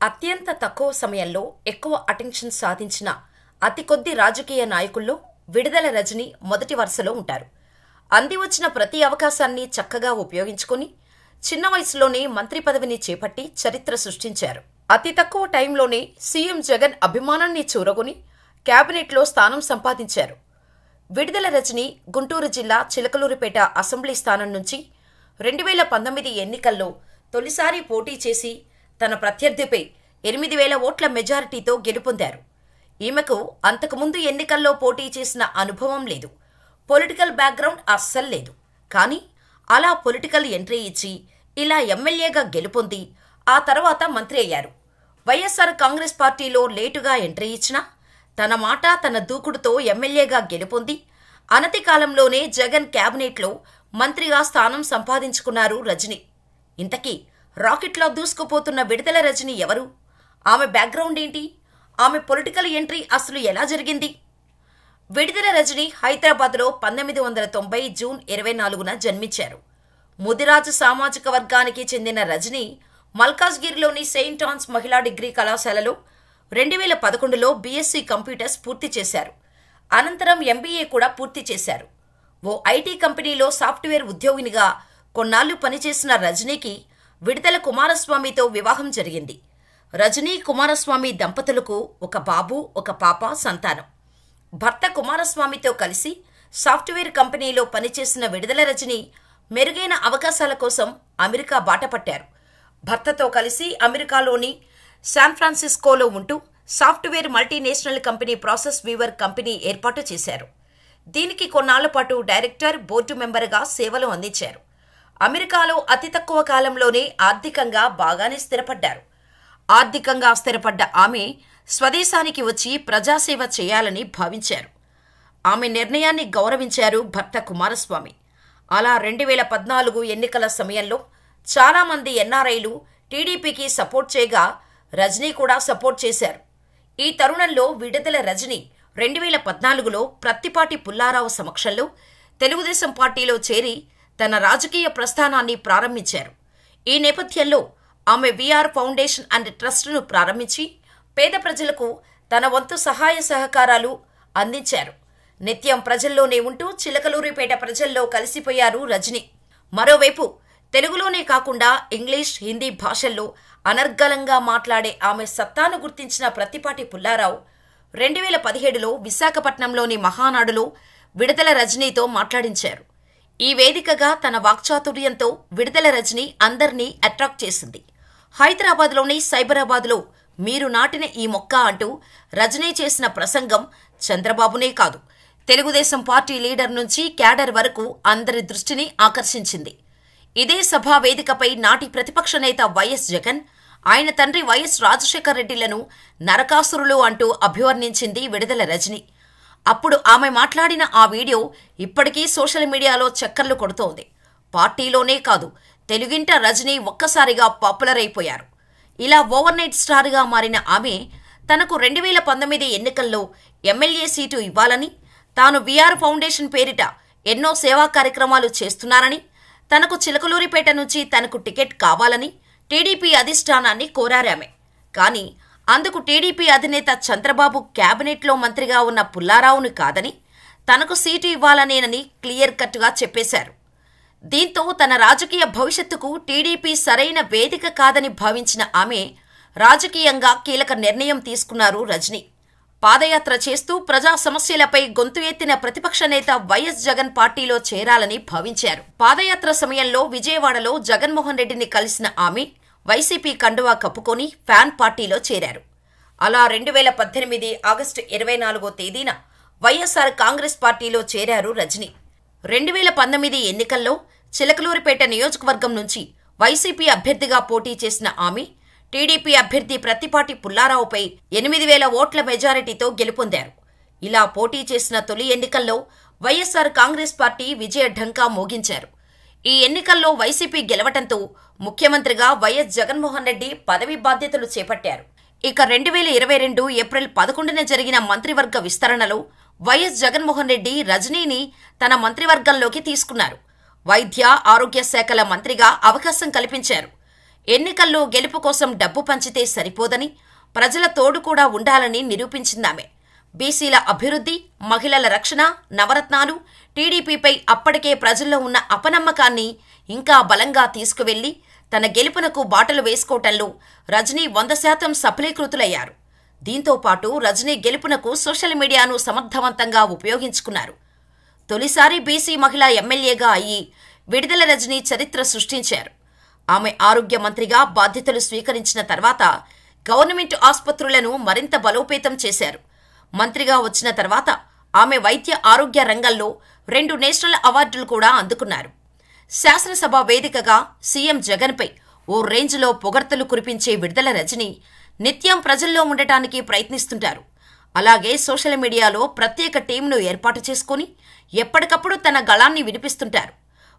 అత్యంత తక్కువ సమయంలో ఎక్కువ అటెన్షన్ సాధించిన అతి కొద్ది రాజకీయ నాయకుల్లో విడుదల రజని మొదటి వరుసలో ఉంటారు. అంది వచ్చిన ప్రతి అవకాశాన్ని చక్కగా ఉపయోగించుకుని చిన్న వయసులోనే మంత్రి పదవిని చేపట్టి చరిత్ర సృష్టించారు. అతి తక్కువ టైంలోనే సీఎం జగన్ అభిమానాన్ని చూరగొని కేబినెట్లో స్థానం సంపాదించారు. విడుదల రజని గుంటూరు జిల్లా చిలకలూరిపేట అసెంబ్లీ స్థానం నుంచి 2019 ఎన్నికల్లో తొలిసారి పోటీ చేసి తన ప్రత్యర్థిపై 8,000 ఓట్ల మెజారిటీతో గెలుపొందారు. ఈమెకు అంతకుముందు ఎన్నికల్లో పోటీ చేసిన అనుభవం లేదు, పొలిటికల్ బ్యాక్గ్రౌండ్ అస్సలు లేదు. కానీ అలా పొలిటికల్ ఎంట్రీ ఇచ్చి ఇలా ఎమ్మెల్యేగా గెలుపొంది ఆ తర్వాత మంత్రి అయ్యారు. వైఎస్ఆర్ కాంగ్రెస్ పార్టీలో లేటుగా ఎంట్రీ ఇచ్చినా తన మాట తన దూకుడుతో ఎమ్మెల్యేగా గెలుపొంది అనతి కాలంలోనే జగన్ క్యాబినెట్లో మంత్రిగా స్థానం సంపాదించుకున్నారు రజని. ఇంతకీ రాకెట్లా దూసుకుపోతున్న విడుదల రజని ఎవరు? ఆమె బ్యాక్గ్రౌండ్ ఏంటి? ఆమె పొలిటికల్ ఎంట్రీ అసలు ఎలా జరిగింది? విడుదల రజని హైదరాబాద్లో 1990 జూన్ 24న జన్మించారు. ముదిరాజు సామాజిక వర్గానికి చెందిన రజని మల్కాజ్గిరిలోని సెయింట్ ఆన్స్ మహిళా డిగ్రీ కళాశాలలో 2011లో బీఎస్సీ కంప్యూటర్స్ పూర్తి చేశారు. అనంతరం ఎంబీఏ కూడా పూర్తి చేశారు. ఓ ఐటీ కంపెనీలో సాఫ్ట్వేర్ ఉద్యోగినిగా కొన్నాళ్లు పనిచేసిన రజనీకి విడుదల కుమారస్వామితో వివాహం జరిగింది. రజనీ కుమారస్వామి దంపతులకు ఒక బాబు, ఒక పాప సంతానం. భర్త కుమారస్వామితో కలిసి సాఫ్ట్వేర్ కంపెనీలో పనిచేసిన విడుదల రజని మెరుగైన అవకాశాల కోసం అమెరికా బాటపట్టారు. భర్తతో కలిసి అమెరికాలోని శాన్ ఫ్రాన్సిస్కోలో ఉంటూ software multinational company Process Weaver company ఏర్పాటు చేశారు. దీనికి కొన్నాళ్ల పాటు డైరెక్టర్, బోర్డు మెంబర్గా సేవలు అందించారు. అమెరికాలో అతి తక్కువ కాలంలోనే ఆర్థికంగా బాగానే స్థిరపడ్డారు. ఆర్థికంగా స్థిరపడ్డ ఆమె స్వదేశానికి వచ్చి ప్రజాసేవ చేయాలని భావించారు. ఆమె నిర్ణయాన్ని గౌరవించారు భర్త కుమారస్వామి. అలా 2014 ఎన్నికల సమయంలో చాలామంది ఎన్ఆర్ఐలు టీడీపీకి సపోర్ట్ చేయగా రజనీ కూడా సపోర్ట్ చేశారు. ఈ తరుణంలో విడుదల రజని 2014లో ప్రత్తిపాటి పుల్లారావు సమక్షంలో తెలుగుదేశం పార్టీలో చేరి తన రాజకీయ ప్రస్థానాన్ని ప్రారంభించారు. ఈ నేపథ్యంలో ఆమె వీఆర్ ఫౌండేషన్ అండ్ ట్రస్ట్ను ప్రారంభించి పేద ప్రజలకు తన వంతు సహాయ సహకారాలు అందించారు. నిత్యం ప్రజల్లోనే ఉంటూ చిలకలూరిపేట ప్రజల్లో కలిసిపోయారు రజని. మరోవైపు తెలుగులోనే కాకుండా ఇంగ్లీష్, హిందీ భాషల్లో అనర్గళంగా మాట్లాడే ఆమె సత్తాను గుర్తించిన ప్రత్తిపాటి పుల్లారావు 2017లో విశాఖపట్నంలోని మహానాడులో విడుదల రజనీతో మాట్లాడించారు. ఈ వేదికగా తన వాక్చాతుర్యంతో విడుదల రజని అందర్నీ అట్రాక్ట్ చేసింది. హైదరాబాద్లోని సైబరాబాద్లో మీరు నాటిన ఈ మొక్క అంటూ రజనీ చేసిన ప్రసంగం చంద్రబాబునే కాదు, తెలుగుదేశం పార్టీ లీడర్ నుంచి క్యాడర్ వరకు అందరి దృష్టిని ఆకర్షించింది. ఇదే సభా వేదికపై నాటి ప్రతిపక్ష నేత వైఎస్ జగన్, ఆయన తండ్రి వైఎస్ రాజశేఖర్ రెడ్డిలను నరకాసురులు అంటూ అభివర్ణించింది విడుదల రజని. అప్పుడు ఆమె మాట్లాడిన ఆ వీడియో ఇప్పటికీ సోషల్ మీడియాలో చక్కర్లు కొడుతోంది. పార్టీలోనే కాదు, తెలుగింట రజని ఒక్కసారిగా పాపులర్ అయిపోయారు. ఇలా ఓవర్ నైట్ స్టార్గా మారిన ఆమె తనకు 2019 ఎన్నికల్లో ఎమ్మెల్యే సీటు ఇవ్వాలని, తాను వీఆర్ ఫౌండేషన్ పేరిట ఎన్నో సేవా కార్యక్రమాలు చేస్తున్నారని, తనకు చిలకలూరిపేట నుంచి తనకు టికెట్ కావాలని టీడీపీ అధిష్టానాన్ని కోరారామె. కానీ అందుకు టీడీపీ అధినేత చంద్రబాబు క్యాబినెట్లో మంత్రిగా ఉన్న పుల్లారావును కాదని, తనకు సీటు ఇవ్వాలనేనని క్లియర్ కట్గా చెప్పేశారు. దీంతో తన రాజకీయ భవిష్యత్తుకు టీడీపీ సరైన వేదిక కాదని భావించిన ఆమె రాజకీయంగా కీలక నిర్ణయం తీసుకున్నారు రజని. పాదయాత్ర చేస్తూ ప్రజా సమస్యలపై గొంతు ఎత్తిన ప్రతిపక్ష నేత వైఎస్ జగన్ పార్టీలో చేరాలని భావించారు. పాదయాత్ర సమయంలో విజయవాడలో జగన్మోహన్ రెడ్డిని కలిసిన ఆమె వైసీపీ కండువా కప్పుకొని ఫ్యాన్ పార్టీలో చేరారు. అలా 2018 ఆగస్టు 24వ తేదీన వైఎస్ఆర్ కాంగ్రెస్ పార్టీలో చేరారు రజని. 2019 ఎన్నికల్లో చిలకలూరిపేట నియోజకవర్గం నుంచి వైసీపీ అభ్యర్థిగా పోటీ చేసిన ఆమె టీడీపీ అభ్యర్థి ప్రత్తిపాటి పుల్లారావుపై 8,000 ఓట్ల మెజారిటీతో గెలుపొందారు. ఇలా పోటీ చేసిన తొలి ఎన్నికల్లో వైఎస్ఆర్ కాంగ్రెస్ పార్టీ విజయ ఢంకా మోగించారు. ఈ ఎన్నికల్లో వైసీపీ గెలవటంతో ముఖ్యమంత్రిగా వైఎస్ జగన్మోహన్ రెడ్డి పదవి బాధ్యతలు చేపట్టారు. ఇక 2022 ఏప్రిల్ 11న జరిగిన మంత్రివర్గ విస్తరణలో వైఎస్ జగన్మోహన్ రెడ్డి రజనీని తన మంత్రివర్గంలోకి తీసుకున్నారు. వైద్య, ఆరోగ్య శాఖల మంత్రిగా అవకాశం కల్పించారు. ఎన్నికల్లో గెలుపు కోసం డబ్బు పంచితే సరిపోదని, ప్రజల తోడు కూడా ఉండాలని నిరూపించిందామె. బీసీల అభివృద్ధి, మహిళల రక్షణ, నవరత్నాలు, టీడీపీపై అప్పటికే ప్రజల్లో ఉన్న అపనమ్మకాన్ని ఇంకా బలంగా తీసుకువెళ్లి తన గెలుపునకు బాటలు వేసుకోవటంలో రజనీ 100% సఫలీకృతులయ్యారు. దీంతో పాటు రజనీ గెలుపునకు సోషల్ మీడియాను సమర్థవంతంగా ఉపయోగించుకున్నారు. తొలిసారి బీసీ మహిళా ఎమ్మెల్యేగా అయ్యి విడుదల రజనీ చరిత్ర సృష్టించారు. ఆమె ఆరోగ్య మంత్రిగా బాధ్యతలు స్వీకరించిన తర్వాత గవర్నమెంట్ ఆసుపత్రులను మరింత బలోపేతం చేశారు. మంత్రిగా వచ్చిన తర్వాత ఆమె వైద్య ఆరోగ్య రంగంలో 2 నేషనల్ అవార్డులు కూడా అందుకున్నారు. శాసనసభ వేదికగా సీఎం జగన్పై ఓ రేంజ్లో పొగడ్తలు కురిపించే విడుదల రజనీ నిత్యం ప్రజల్లో ఉండటానికి ప్రయత్నిస్తుంటారు. అలాగే సోషల్ మీడియాలో ప్రత్యేక టీంను ఏర్పాటు చేసుకుని ఎప్పటికప్పుడు తన గళాన్ని వినిపిస్తుంటారు.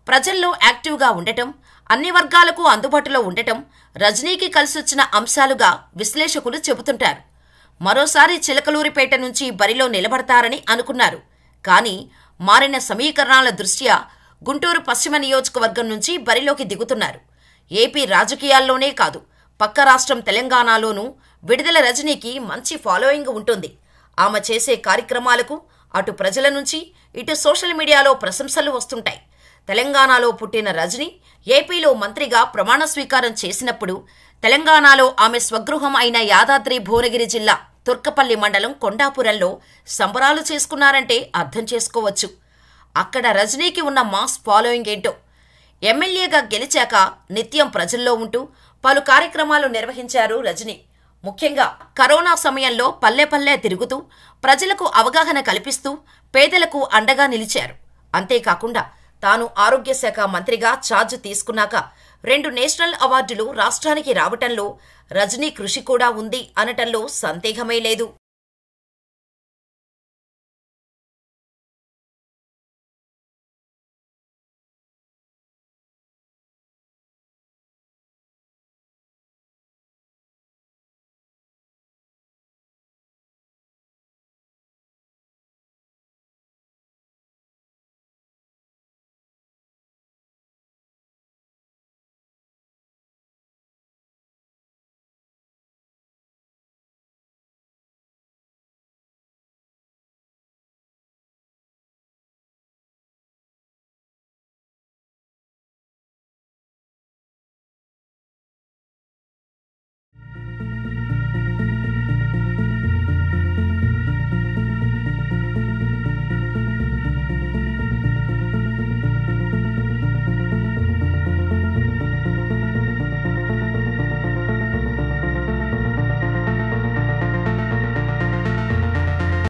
ప్రజల్లో యాక్టివ్గా ఉండటం, అన్ని వర్గాలకు అందుబాటులో ఉండటం రజనీకి కలిసొచ్చిన అంశాలుగా విశ్లేషకులు చెబుతుంటారు. మరోసారి చిలకలూరిపేట నుంచి బరిలో నిలబడతారని అనుకున్నారు. కానీ మారిన సమీకరణాల దృష్ట్యా గుంటూరు పశ్చిమ నియోజకవర్గం నుంచి బరిలోకి దిగుతున్నారు. ఏపీ రాజకీయాల్లోనే కాదు, పక్క రాష్ట్రం తెలంగాణలోనూ విడుదల రజనీకి మంచి ఫాలోయింగ్ ఉంటుంది. ఆమె చేసే కార్యక్రమాలకు అటు ప్రజల నుంచి ఇటు సోషల్ మీడియాలో ప్రశంసలు వస్తుంటాయి. తెలంగాణలో పుట్టిన రజనీ ఏపీలో మంత్రిగా ప్రమాణ స్వీకారం చేసినప్పుడు తెలంగాణలో ఆమె స్వగృహం అయిన యాదాద్రి భువనగిరి జిల్లా తుర్కపల్లి మండలం కొండాపురంలో సంబరాలు చేసుకున్నారంటే అర్థం చేసుకోవచ్చు. అక్కడ రజనీకి ఉన్న మాస్ ఫాలోయింగ్ ఏంటో. ఎమ్మెల్యేగా గెలిచాక నిత్యం ప్రజల్లో ఉంటూ పలు కార్యక్రమాలు నిర్వహించారు రజనీ. ముఖ్యంగా కరోనా సమయంలో పల్లె పల్లె తిరుగుతూ ప్రజలకు అవగాహన కల్పిస్తూ పేదలకు అండగా నిలిచారు. అంతేకాకుండా తాను ఆరోగ్య శాఖ మంత్రిగా ఛార్జ్ తీసుకున్నాక 2 నేషనల్ అవార్డులు రాష్ట్రానికి రావటంలో రజనీ కృషి కూడా ఉంది అనటంలో సందేహమే లేదు.